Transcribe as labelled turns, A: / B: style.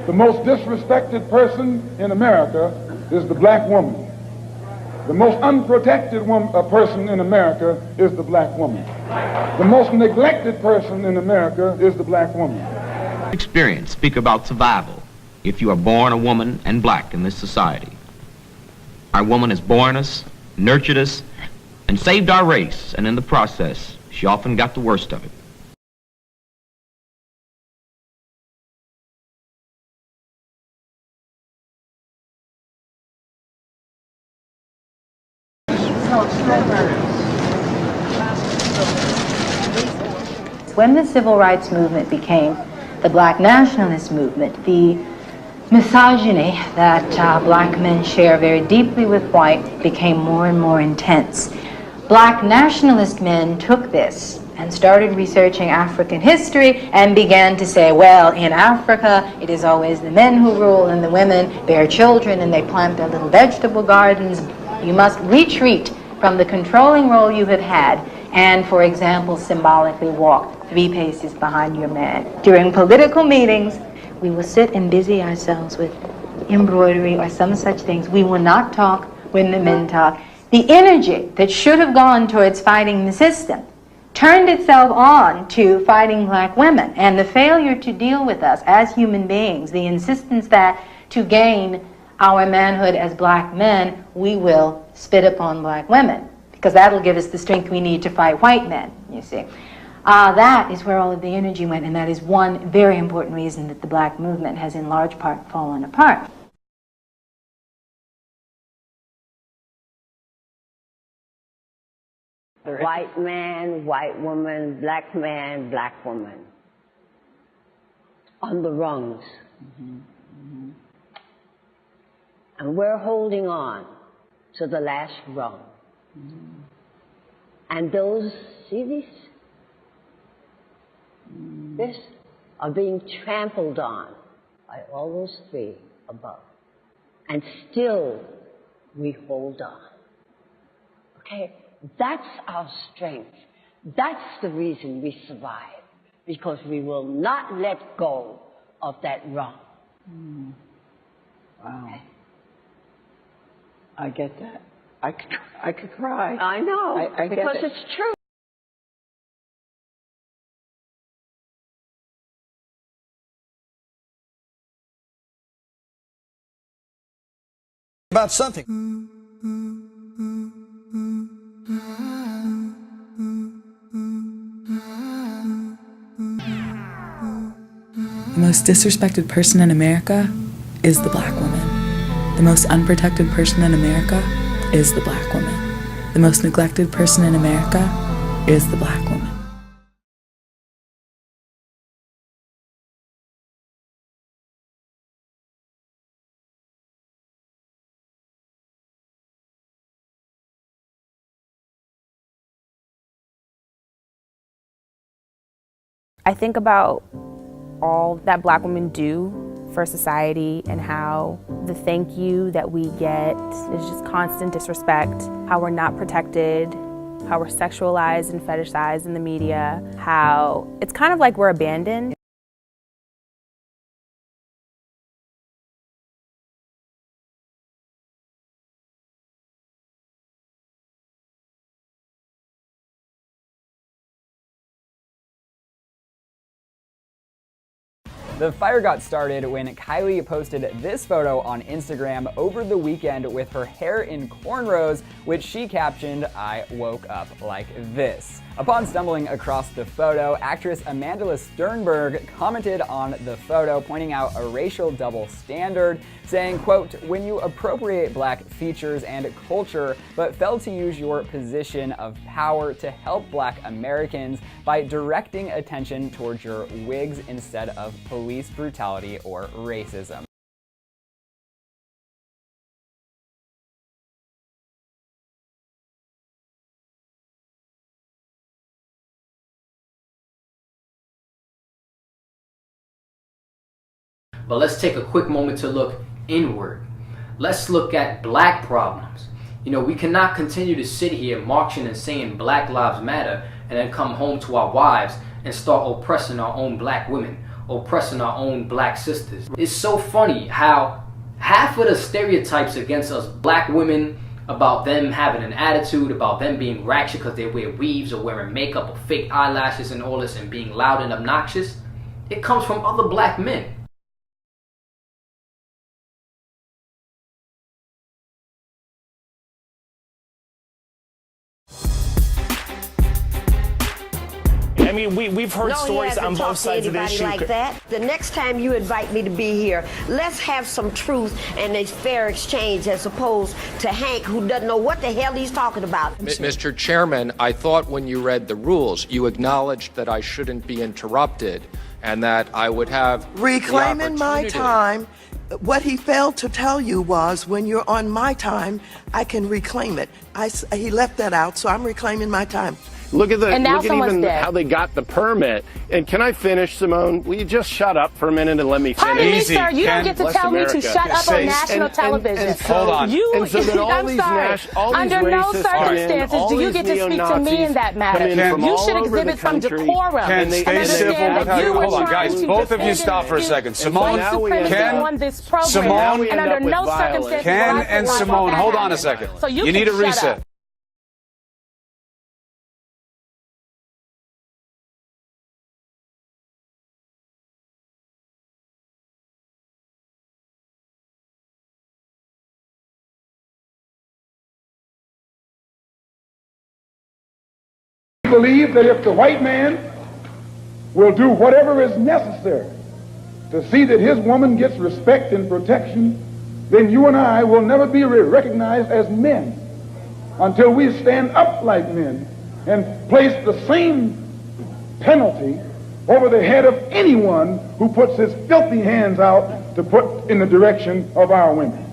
A: The most disrespected person in America is the black woman. The most unprotected person in America is the black woman. The most neglected person in America is the black woman.
B: Experience speak about survival if you are born a woman and black in this society. Our woman has borne us, nurtured us, and saved our race, and in the process, she often got the worst of it.
C: When the civil rights movement became the black nationalist movement, the misogyny that black men share very deeply with white became more and more intense. Black nationalist men took this and started researching African history and began to say, well, in Africa, it is always the men who rule and the women bear children and they plant their little vegetable gardens. You must retreat from the controlling role you have had and, for example, symbolically walk 3 paces behind your man. During political meetings, we will sit and busy ourselves with embroidery or some such things. We will not talk when the men talk. The energy that should have gone towards fighting the system turned itself on to fighting black women, and the failure to deal with us as human beings, the insistence that to gain our manhood as black men, we will spit upon black women, because that'll give us the strength we need to fight white men, you see. That is where all of the energy went, and that is one very important reason that the black movement has in large part fallen apart.
D: White man, white woman, black man, black woman. On the rungs. Mm-hmm. Mm-hmm. And we're holding on to the last rung. Mm-hmm. And those, see these? Mm-hmm. This are being trampled on by all those 3 above. And still we hold on. Okay? That's our strength. That's the reason we survive, because we will not let go of that rung.
E: Mm. Wow. Okay. I get that. I could cry.
D: I know,
E: I
D: because
E: get it.
D: It's true.
F: About something.
G: The most disrespected person in America is the black woman. The most unprotected person in America is the black woman. The most neglected person in America is the black woman.
H: I think about all that black women do for society and how the thank you that we get is just constant disrespect, how we're not protected, how we're sexualized and fetishized in the media, how it's kind of like we're abandoned.
I: The fire got started when Kylie posted this photo on Instagram over the weekend with her hair in cornrows, which she captioned, "I woke up like this." Upon stumbling across the photo, actress Amanda Sternberg commented on the photo, pointing out a racial double standard, saying, quote, "When you appropriate black features and culture, but fail to use your position of power to help black Americans by directing attention towards your wigs instead of police brutality or racism."
J: But let's take a quick moment to look inward. Let's look at black problems. You know, we cannot continue to sit here marching and saying Black Lives Matter and then come home to our wives and start oppressing our own black women. oppressing our own black sisters. It's so funny how half of the stereotypes against us black women, about them having an attitude, about them being ratchet because they wear weaves or wearing makeup or fake eyelashes and all this and being loud and obnoxious, it comes from other black men.
F: I mean, we've heard stories on both sides of the issue.
K: Like that. The next time you invite me to be here, let's have some truth and a fair exchange as opposed to Hank, who doesn't know what the hell he's talking about.
L: Mr. Chairman, I thought when you read the rules, you acknowledged that I shouldn't be interrupted and that I would have
M: reclaiming my time. What he failed to tell you was when you're on my time, I can reclaim it. He left that out, so I'm reclaiming my time.
F: Look at even how they got the permit. And can I finish, Simone? Will you just shut up for a minute and let me finish?
H: Pardon me, sir. You don't get to tell me to shut up on national television.
F: Hold on.
H: I'm sorry. Under no circumstances do you get to speak to me in that matter. You should exhibit some decorum and understand that you were
N: hold on, guys. Both of you stop for a second. Simone, Simone,
H: and under no circumstances.
N: Ken and Simone, hold on a second.
H: So you
N: need a reset.
A: We believe that if the white man will do whatever is necessary to see that his woman gets respect and protection, then you and I will never be recognized as men until we stand up like men and place the same penalty over the head of anyone who puts his filthy hands out to put in the direction of our women.